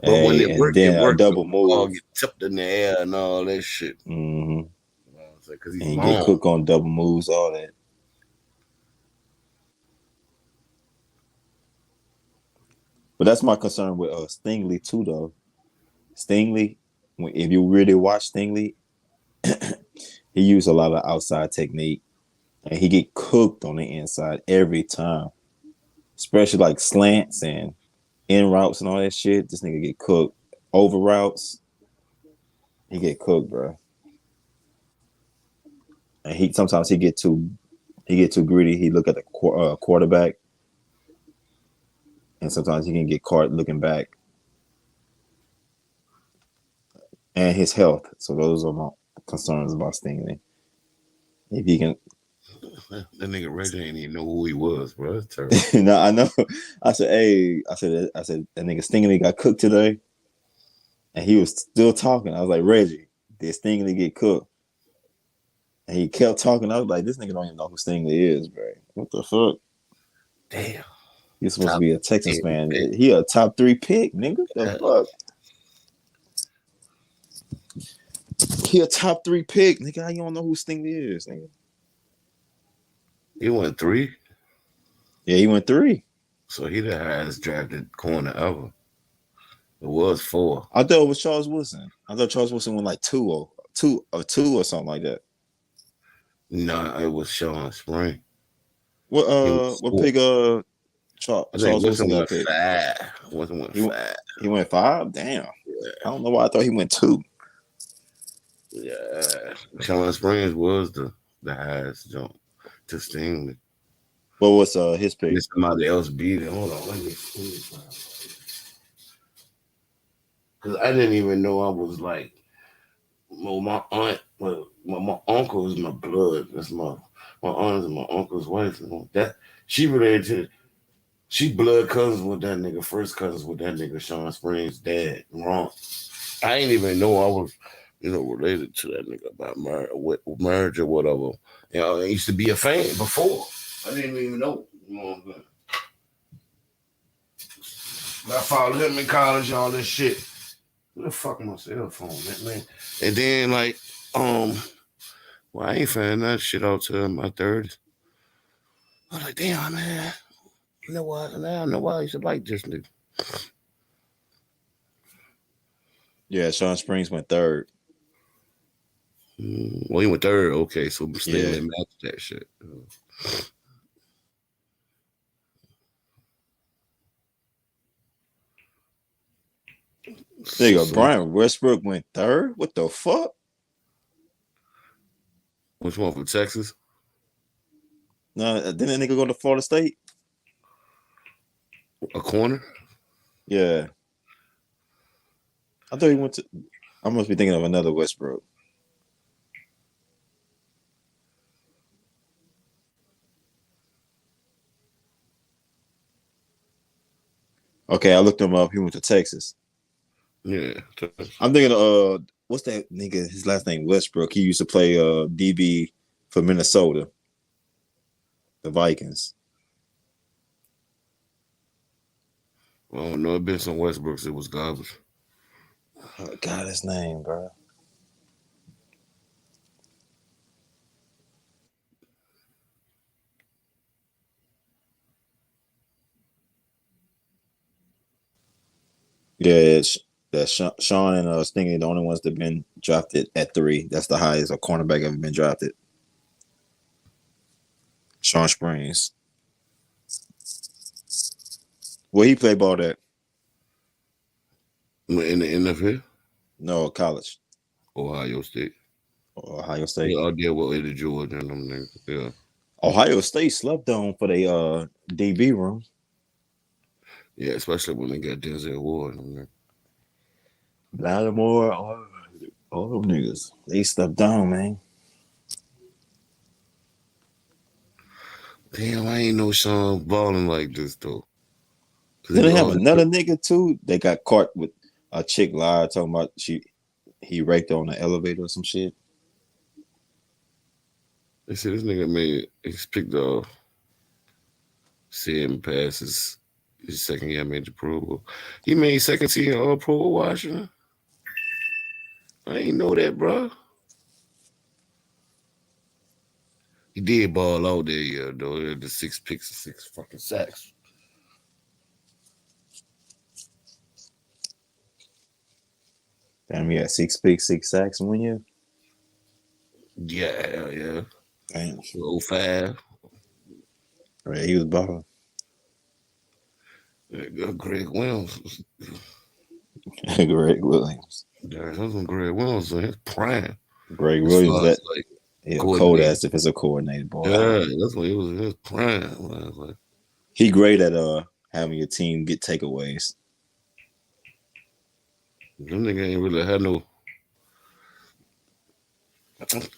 But when it worked, a double move, get tipped in the air and all that shit. Because he's get cooked on double moves, all that. But that's my concern with Stingley too, though. Stingley, if you really watch Stingley, he used a lot of outside technique, and he get cooked on the inside every time, especially like slants and in routes and all that shit. This nigga get cooked. Over routes, he get cooked, bro. And sometimes he get too greedy. He look at the quarterback, and sometimes he can get caught looking back. And his health. So those are my concerns about Stingley. If he can, that nigga Reggie ain't even know who he was, bro. That's terrible. No, I know. I said that nigga Stingley got cooked today, and he was still talking. I was like, Reggie, did Stingley get cooked? And he kept talking. I was like, this nigga don't even know who Stingley is, bro. What the fuck? Damn. He's supposed to be a Texans fan. He a top 3 pick, nigga. The fuck? He a top 3 pick, nigga. How you don't know who Stingley is, nigga? He went 3? Yeah, he went 3. So he the highest drafted corner ever. It was 4. I thought it was Charles Woodson. I thought Charles Woodson went like 2 or something like that. No, it was Sean Spring. What pick Charles Woodson got picked? 5. Woodson went 5. He went 5? Damn. Yeah. I don't know why I thought he went 2. Yeah. Sean Springs was the highest jump to Stingley. What was his pick? Somebody else beat it. Hold on, let me see. Because I didn't even know I was like, well, my aunt, my uncle is my blood. That's my aunt is my uncle's wife. That she related to. She blood cousins with that nigga, first cousins with that nigga, Sean Springs' dad. Wrong. I didn't even know I was, related to that nigga about marriage or whatever. I used to be a fan before. I didn't even know. You know what I'm saying? But I followed him in college, all this shit. Where the fuck my cell phone, man? And then well, I ain't found that shit out till my 30s. I was like, damn, man. You know what? Now I know why I used to like this nigga. Yeah, Sean Springs went third. Well, he went third. Okay, so Stingley Yeah. matched that shit. There you go. So, Brian Westbrook went third. What the fuck? which one from Texas? No, didn't that nigga go to Florida State? A corner? Yeah. I thought he went to. I must be thinking of another Westbrook. Okay, I looked him up. He went to Texas. Yeah. I'm thinking what's that nigga? His last name Westbrook. He used to play DB for Minnesota. The Vikings. Oh no, it been some Westbrooks. It was garbage. Oh, God, his name, bro. Yeah, that Sean and Stingy, the only ones that been drafted at 3. That's the highest a cornerback ever been drafted. Sean Springs. Where he play ball at? In the NFL, No, college. Ohio State. Ohio State. Yeah, I did with Eddie George and them niggas. Yeah. Ohio State slept on for their DB room. Yeah, especially when they got Denzel Ward. And them Lattimore, all them niggas. They slept down, man. Damn, I ain't know Sean balling like this though. Then they have another nigga too. They got caught with a chick live talking about he raped her on the elevator or some shit. They said this nigga he's picked off 7 passes his second year made the Pro Bowl. He made second team All Pro Washington. I ain't know that, bro. He did ball out there, yeah, though. He had the 6 picks and 6 fucking sacks. Damn, he had 6 picks, 6 sacks in 1 year. Yeah, yeah. Damn. 05. Right, he was balling. Greg Williams. Greg Williams. That's when Greg Williams in his prime. Greg Williams, that like, cold ass defensive coordinator, boy. Yeah, that's when he was in his prime. Like, he great at having your team get takeaways. them nigga ain't really had no.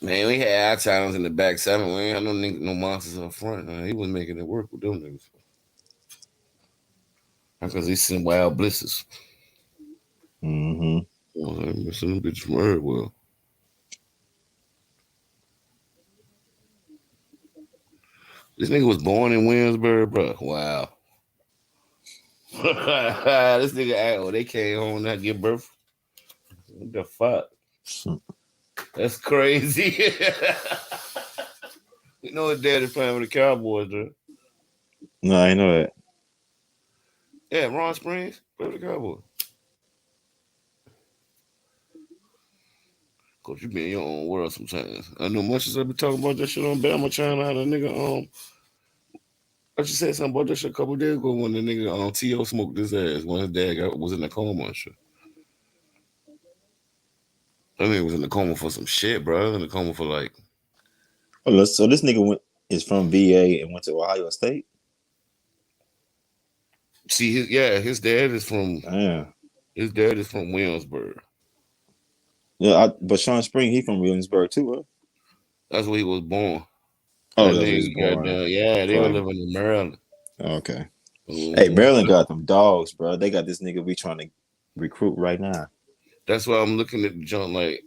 Man, we had our talents in the back 7. We ain't had no monsters up front. Man. He was making it work with them niggas. Because he sent wild blitzes. Mm-hmm. Well, I'm missing them bitches from very well. This nigga was born in Williamsburg, bro. Wow. This nigga, they came home and not give birth. What the fuck? That's crazy. You know his dad is playing with the Cowboys, bro. No, I know that. Yeah, Ron Springs play with the Cowboys. Coach, you be in your own world sometimes. I know much as I be talking about that shit on Bama China. How the nigga I just said something about that shit a couple days ago when the nigga T.O. smoked his ass when his dad was in the coma and shit. That nigga was in the coma for some shit, bro. In the coma for like. Oh, so this nigga is from VA and went to Ohio State. See, his dad is from. Yeah. His dad is from Williamsburg. Yeah, but Sean Spring, he from Williamsburg too, huh? That's where he was born. Oh, that's where he was born. Yeah, they were living in Maryland. Okay. Hey, Maryland got them dogs, bro. They got this nigga we trying to recruit right now. That's why I'm looking at the junk like,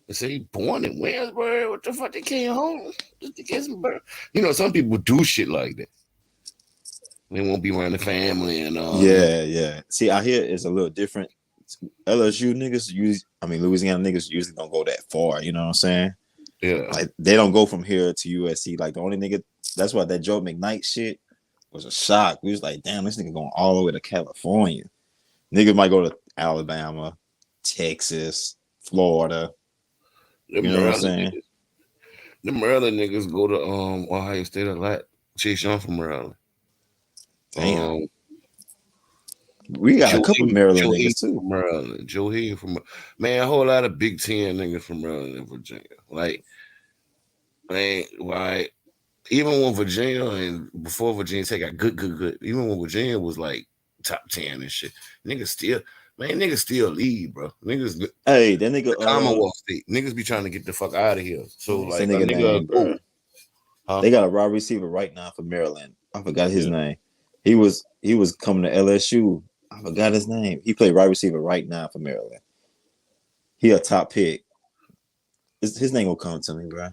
they say he born in Williamsburg. What the fuck? They came home just to get some birth. You know, some people do shit like that. They won't be around the family and Yeah. See, out here it's a little different. LSU niggas Louisiana niggas usually don't go that far. You know what I'm saying? Yeah. Like they don't go from here to USC. Like the only nigga. That's why that Joe McKnight shit was a shock. We was like, damn, this nigga going all the way to California. Niggas might go to Alabama, Texas, Florida. Them You know what I'm Maryland saying? niggas, them Maryland niggas go to Ohio State a lot. Chase Young from Maryland. Damn. Um, We got a couple Maryland Joe niggas Hayden too. from Maryland. Joe Hayden from man, a whole lot of Big Ten niggas from Maryland and Virginia. Like, man, why? Even when Virginia and before Virginia Tech got good. Even when Virginia was like top 10 and shit, niggas still lead, bro. Niggas, Hey, that nigga, Commonwealth State, niggas be trying to get the fuck out of here. So what's that like a nigga nigga name, bro? go, huh? They got a wide receiver right now for Maryland. I forgot his Yeah. name. He was coming to LSU. I forgot his name. He played wide receiver right now for Maryland. He a top pick. His name will come to me, bro.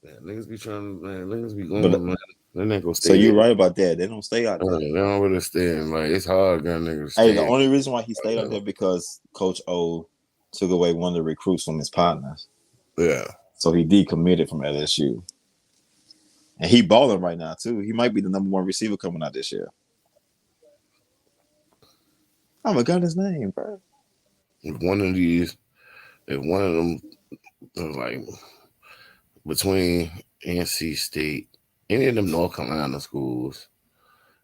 Man, niggas be trying, man. Niggas be going, But man. They ain't gonna stay. so you're there. right about that. They don't stay out there. They don't really stay. Like it's hard, gun niggas. Hey, Stay the in. only reason why he stayed out there because Coach O took away one of the recruits from his partners. Yeah. So he decommitted from LSU. And he balling right now too. He might be the number one receiver coming out this year. I forgot his name, bro. If one of them was like between NC State, any of them North Carolina schools,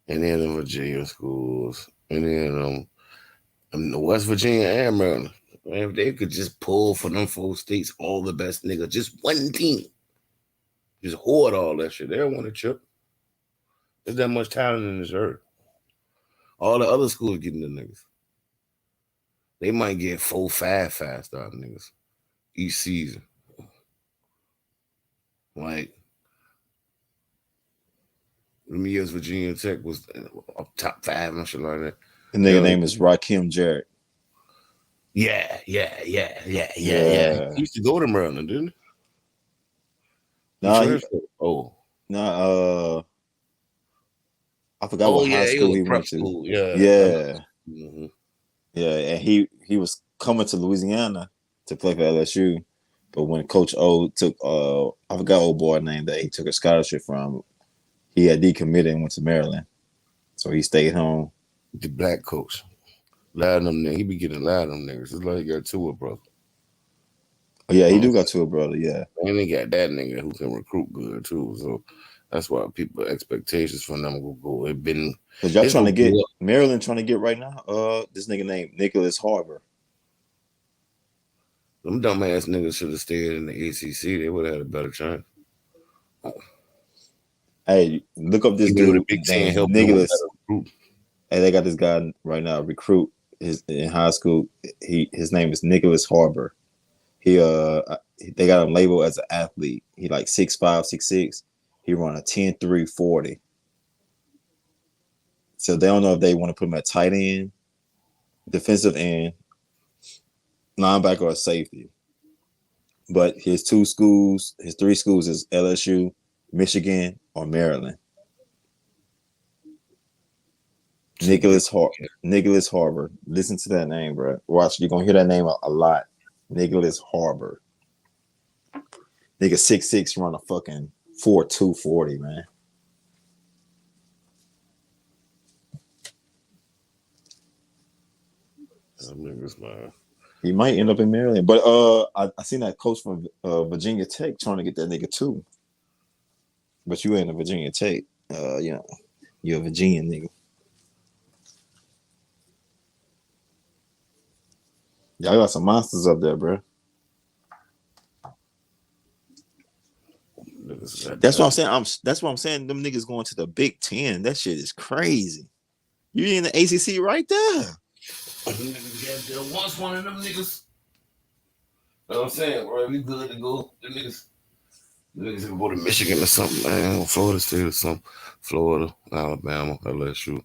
any of them Virginia schools, any of them West Virginia and Maryland, man, if they could just pull for them 4 states all the best niggas, just one team, just hoard all that shit, they don't want to chip. There's that much talent in this earth. All the other schools getting the niggas. They might get 4, 5 5-star niggas each season. Like, them years Virginia Tech was top 5 and shit like that. The nigga name is Rakim Jarrett. Yeah. He used to go to Maryland, didn't he? I forgot what high school he went to. Yeah. Mm-hmm. Yeah, and he was coming to Louisiana to play for LSU, but when Coach O took I forgot old boy name that he took a scholarship from, he had decommitted and went to Maryland, so he stayed home. The black coach, a lot of them, he be getting a lot of them niggas. It's like he got two brother. Oh, yeah, he do got to a brother. Yeah, and he got that nigga who can recruit good too. So that's why people expectations from them will go. It been because y'all trying to get Maryland trying to get right now. This nigga named Nicholas Harbor. Them dumbass niggas should have stayed in the ACC. They would have had a better chance. Hey, look up this dude. Big Ten help Nicholas. Hey, they got this guy right now. Recruit in high school. His name is Nicholas Harbor. He they got him labeled as an athlete. He like 6'5", 6'6". He run a 10.3 40. So they don't know if they want to put him at tight end, defensive end, linebacker, or safety. But his 3 schools is LSU, Michigan, or Maryland. Nicholas Harbor. Listen to that name, bro. Watch, you're gonna hear that name a lot. Nicholas Harbor. Nigga 6'6", run a fucking 4.2 40, man. He might end up in Maryland, but I seen that coach from Virginia Tech trying to get that nigga too. But you ain't a Virginia Tech, you're a Virginia nigga. Y'all got some monsters up there, bro. That's what I'm saying. That's what I'm saying. Them niggas going to the Big Ten. That shit is crazy. You in the ACC right there. Once one of them niggas. Know what I'm saying, bro? We good to go. The niggas can go to Michigan or something, man. Florida State or something. Florida, Alabama, LSU.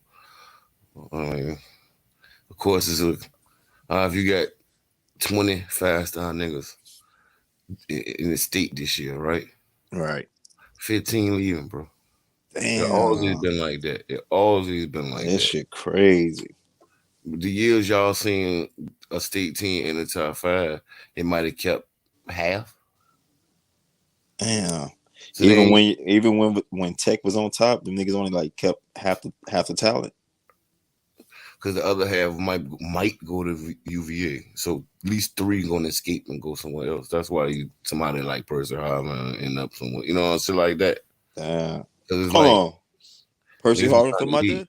I mean, of course, if you got 20 5-star niggas in the state this year, right? Right. 15 leaving, bro. Damn. It always been like that. That shit crazy. The years y'all seen a state team in the top 5, it might have kept half. Damn. So even when Tech was on top, the niggas only like kept half the talent. because the other half might go to UVA. So at least 3 going to escape and go somewhere else. That's why somebody like Percy Harvin end up somewhere, shit like that. Damn. Because it's Hold like on. Percy niggas Harvin trying from to out leave. there?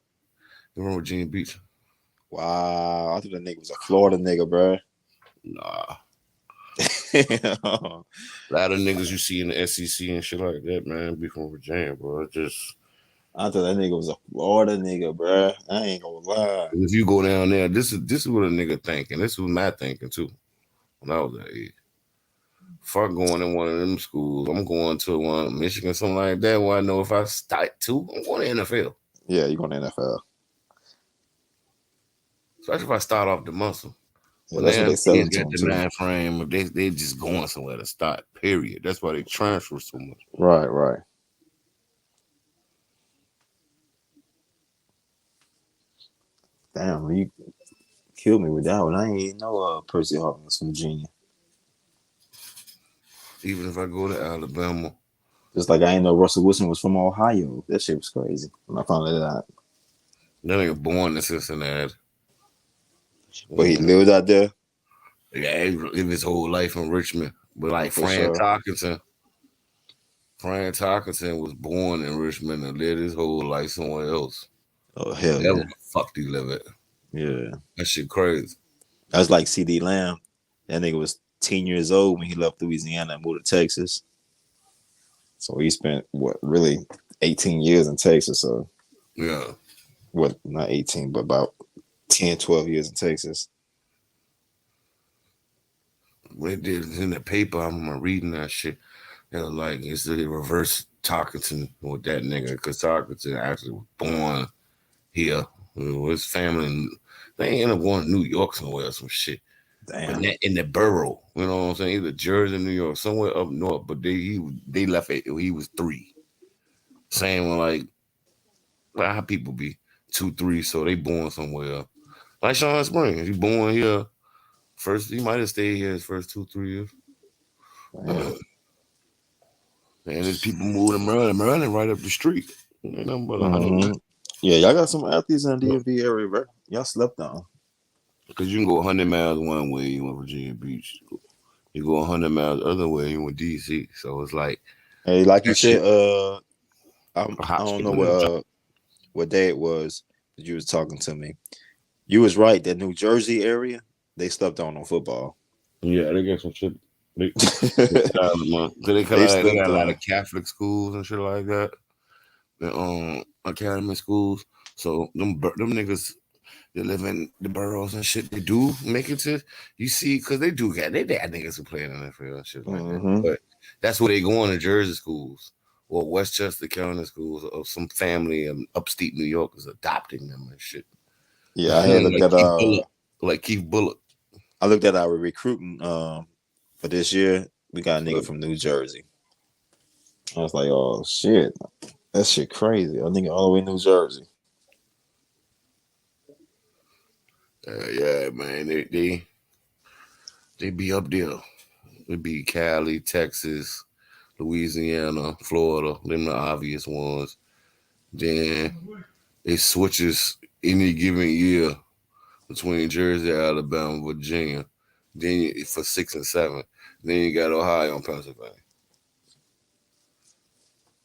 You remember Virginia Beach? Wow. I thought that nigga was a Florida nigga, bro. Nah. A lot of niggas you see in the SEC and shit like that, man, be from Virginia, bro. I thought that nigga was a Florida nigga, bro. I ain't gonna lie. If you go down there, this is what a nigga thinking. This was my thinking too when I was that age. Fuck going in one of them schools. I'm going to one Michigan, something like that, where I know if I start 2, I'm going to NFL. Yeah, you going to NFL. Especially if I start off the muscle. Yeah, But that's what now they selling kids to got him the too. 9 frame. They just going somewhere to start, period. That's why they transfer so much. Right. Damn, you killed me with that one. I ain't even know Percy Harvin was from Virginia. Even if I go to Alabama. Just like I ain't know Russell Wilson was from Ohio. That shit was crazy when I found it out. That nigga born in Cincinnati. But he lived out there. Yeah, he lived his whole life in Richmond. But like For Fran sure. Tarkenton was born in Richmond and lived his whole life somewhere else. Oh hell Wherever yeah. the fuck he live at. Yeah. That shit crazy. That's like CD Lamb. That nigga was 10 years old when he left Louisiana and moved to Texas. So he spent really 18 years in Texas. So Yeah. not 18, but about 10, 12 years in Texas. When it did in the paper, I remember reading that shit. They were like, it's the reverse Tarkenton with that nigga, because Tarkenton actually was born here. His family, they ain't end up going to New York somewhere or some shit. Damn. But not in the borough, you know what I'm saying? Either Jersey, New York, somewhere up north. But they left it. He was 3. Same with like how people be 2, 3, so they born somewhere. Like Sean Springs, he born here. First, he might have stayed here his first 2, 3 years. Damn. And there's people moving Maryland right up the street. You know, but Mm-hmm. Yeah, y'all got some athletes in the DMV area, bro. Y'all slept on. because you can go 100 miles one way, you in Virginia Beach. You go 100 miles the other way, you in DC. So it's like, Hey, like you said, I hot don't shit know in the what day it was that you was talking to me. You was right. That New Jersey area, they slept on football. Yeah, they got some shit. They They got a slept lot on. of Catholic schools and shit like that. The academy schools. So them niggas that live in the boroughs and shit, they do make it to, you see, because they got niggas who play in the NFL and shit like that. But that's where they go to Jersey schools or Westchester County schools, or some family in upstate New York is adopting them and shit. Yeah, I had looked at Keith Bullock. I looked at our recruiting for this year. We got a nigga from New Jersey. I was like, oh shit, that shit crazy. A nigga all the way in New Jersey. Yeah, man, they be up there. It be Cali, Texas, Louisiana, Florida. Them the obvious ones. Then it switches any given year between Jersey, Alabama, Virginia. Then for 6 and 7. Then you got Ohio and Pennsylvania.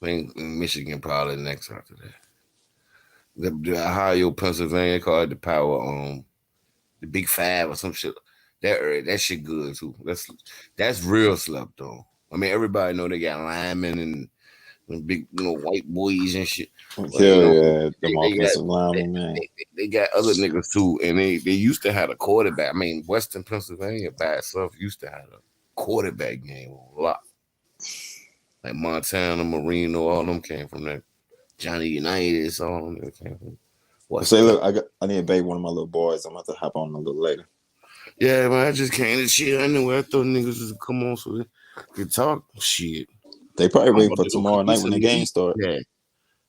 I think Michigan probably next after that. The Ohio, Pennsylvania called the power the Big 5 or some shit. That shit good too. That's real slept on. I mean, everybody know they got linemen and big, white boys and shit. But, Yeah, the offensive lineman, man. They got other niggas too, and they used to have a quarterback. I mean, Western Pennsylvania by itself used to have a quarterback game a lot. Like Montana, Marino, all them came from that. Johnny Unitas, all them came from. Say, look, I need to bait one of my little boys. I'm about to hop on a little later. Yeah, man, I just came to chill anyway. I thought niggas would come on so they could talk shit. They probably waiting for tomorrow night when the game starts. Yeah.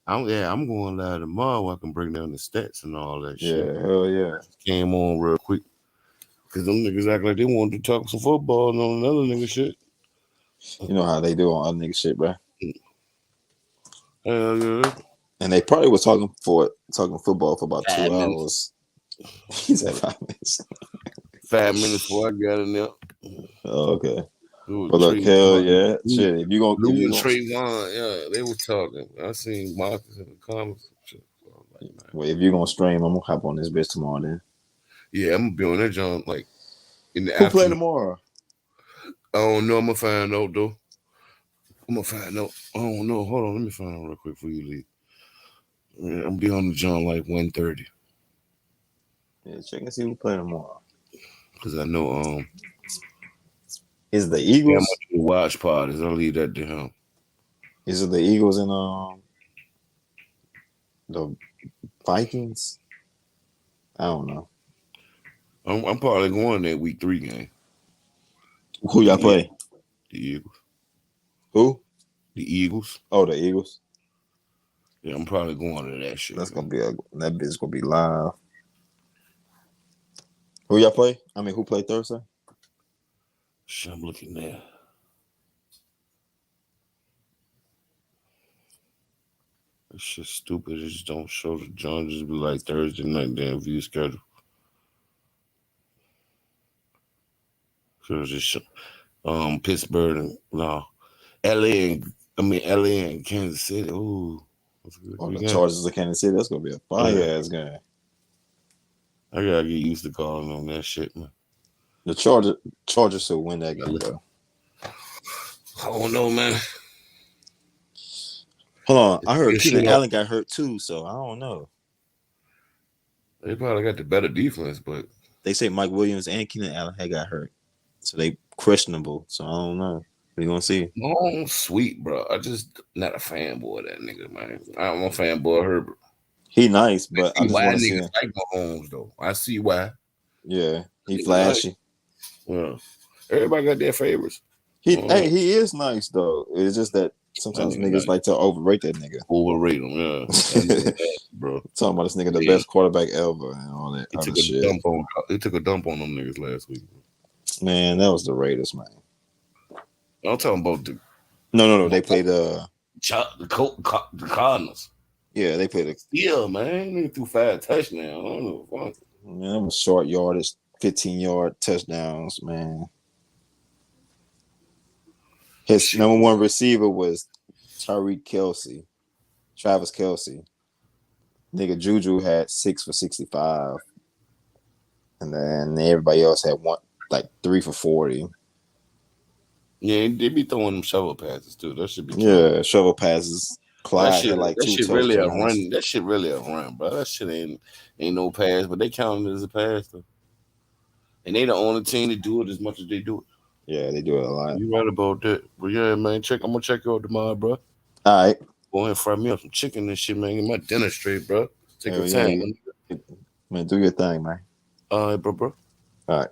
I'm going live tomorrow. I can break down the stats and all that shit. Yeah, hell yeah. Came on real quick. Because them niggas act like they wanted to talk some football and on another nigga shit. You know how they do on other nigga shit, bro. Hell yeah. And they probably was talking football for about 2 hours. He said 5 minutes. 5 minutes before I got in there. Oh, okay. Dude, But look, hell yeah. Lou, Shit, if you gonna Trayvon, yeah, they were talking. I seen Marcus in the comments. Shit. So I was like, man. well, if you're gonna stream, I'm gonna hop on this bitch tomorrow then. Yeah, I'm gonna be on that joint like in the Who play afternoon. tomorrow? I don't know. I'm gonna find out though. I'm gonna find out. I don't know. Hold on, let me find out real quick before you leave. Yeah, I'm gonna be on the joint like 1:30. Yeah, check and see who play tomorrow. Cause I know Is the yeah, I'm Eagles? gonna do watch parties. I'll leave that to him. Is it the Eagles and the Vikings? I don't know. I'm probably going that week 3 game. Who y'all play? The Eagles. Who? The Eagles. Oh, the Eagles. Yeah, I'm probably going to that shit. That's gonna be that bitch gonna be live. Who y'all play? I mean, who played Thursday? Shit, I'm looking there. This shit stupid. It just don't show the joint. Just be like Thursday night damn view schedule. So it's just Pittsburgh and LA and Kansas City. Ooh. Oh, the Chargers of Kansas City. That's gonna be a fire ass game. I gotta get used to calling on that shit, man. The Chargers should win that game, though. I don't know, man. Hold on, I heard It's Keenan shootout. Allen got hurt too, so I don't know. They probably got the better defense, but They say Mike Williams and Keenan Allen had got hurt, so they questionable. So I don't know. We gonna see. oh, sweet, bro. I just not a fanboy of that nigga, man. I'm a fanboy of Herbert. He nice, but I See just why want to see niggas him. like Mahomes though. I see why. Yeah, he flashy. Yeah, everybody got their favorites. Hey, he is nice though. It's just that sometimes That nigga niggas nice. like to overrate that nigga. Overrate him, yeah. That nigga, bro. Talking about this nigga the best quarterback ever and all that He other took a shit. dump on. He took a dump on them niggas last week. Man, that was the Raiders, man. I'm talking about the No. They played Cardinals. yeah, they played Yeah, man. Nigga threw 5 touchdowns. I don't know. man, that was short yardage, 15-yard touchdowns, man. His number one receiver was Travis Kelce. Nigga Juju had 6 for 65. And then everybody else had 3 for 40. Yeah, they be throwing them shovel passes too. That should be Yeah, shovel passes. Clyde had like 2 that shit touchdowns. really a run. That shit really a run, bro. That shit ain't no pass, but they count it as a pass though. And they the only team to do it as much as they do it. Yeah, they do it a lot. You right about that. But yeah, man, I'm gonna check you out tomorrow, bro. All right. Go ahead and fry me up some chicken and shit, man. Get my dinner straight, bro. Take your Yeah, time. man, do your thing, man. All right, bro. All right.